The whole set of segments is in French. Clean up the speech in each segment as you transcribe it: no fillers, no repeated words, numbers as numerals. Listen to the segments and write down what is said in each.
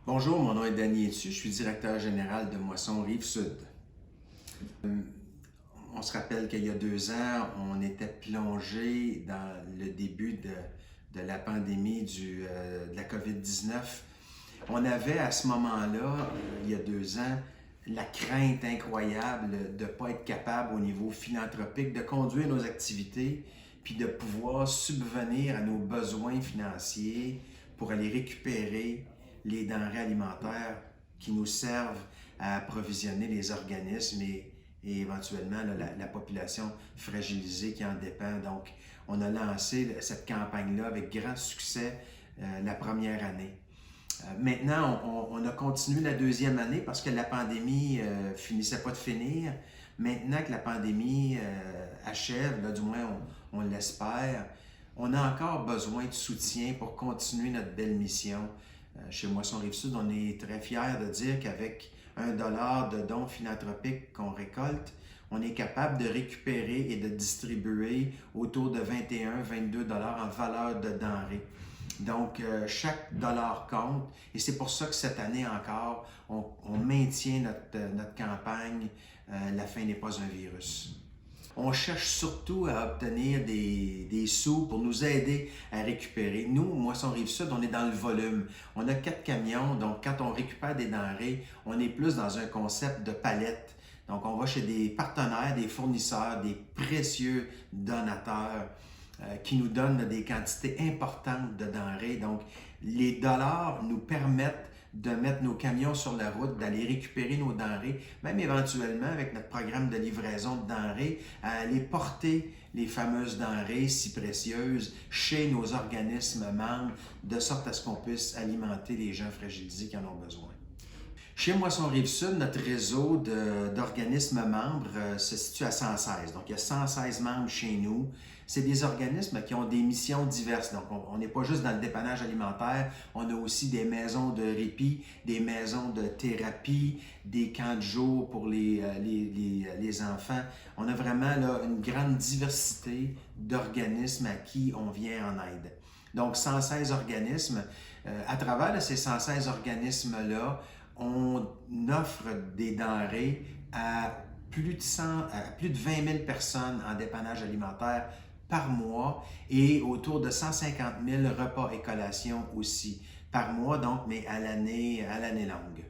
Bonjour, mon nom est Danny Etu, je suis directeur général de Moisson Rive-Sud. On se rappelle qu'il y a 2 ans, on était plongé dans le début de la pandémie de la COVID-19. On avait à ce moment-là, il y a 2 ans, la crainte incroyable de ne pas être capable au niveau philanthropique de conduire nos activités puis de pouvoir subvenir à nos besoins financiers pour aller récupérer les denrées alimentaires qui nous servent à approvisionner les organismes et éventuellement la population fragilisée qui en dépend. Donc, on a lancé cette campagne-là avec grand succès la première année. Maintenant, on a continué la deuxième année parce que la pandémie finissait pas de finir. Maintenant que la pandémie achève, là, du moins on l'espère, on a encore besoin de soutien pour continuer notre belle mission. Chez Moisson Rive-Sud, on est très fiers de dire qu'avec $1 de dons philanthropiques qu'on récolte, on est capable de récupérer et de distribuer autour de 21-22 en valeur de denrées. Donc, chaque dollar compte et c'est pour ça que cette année encore, on maintient notre campagne « La faim n'est pas un virus ». On cherche surtout à obtenir des sous pour nous aider à récupérer. Nous, Moisson Rive-Sud, on est dans le volume. On a 4 camions, donc quand on récupère des denrées, on est plus dans un concept de palette. Donc, on va chez des partenaires, des fournisseurs, des précieux donateurs qui nous donnent des quantités importantes de denrées. Donc, les dollars nous permettent de mettre nos camions sur la route, d'aller récupérer nos denrées, même éventuellement avec notre programme de livraison de denrées, à aller porter les fameuses denrées si précieuses chez nos organismes membres, de sorte à ce qu'on puisse alimenter les gens fragilisés qui en ont besoin. Chez Moisson Rive-Sud, notre réseau d'organismes membres se situe à 116. Donc, il y a 116 membres chez nous. C'est des organismes qui ont des missions diverses. Donc, on n'est pas juste dans le dépannage alimentaire, on a aussi des maisons de répit, des maisons de thérapie, des camps de jour pour les enfants. On a vraiment là, une grande diversité d'organismes à qui on vient en aide. Donc, 116 organismes. À travers ces 116 organismes-là, on offre des denrées à plus de 20 000 personnes en dépannage alimentaire par mois et autour de 150 000 repas et collations aussi par mois, donc, mais à l'année longue.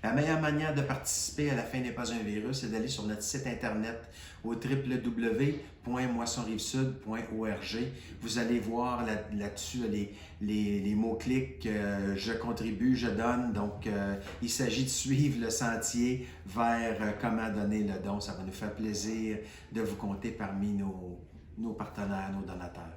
La meilleure manière de participer à La faim n'est pas un virus, c'est d'aller sur notre site internet au www.moissonrivesud.org. Vous allez voir là-dessus les mots-clics « Je contribue, je donne ». Donc, il s'agit de suivre le sentier vers comment donner le don. Ça va nous faire plaisir de vous compter parmi nos partenaires, nos donateurs.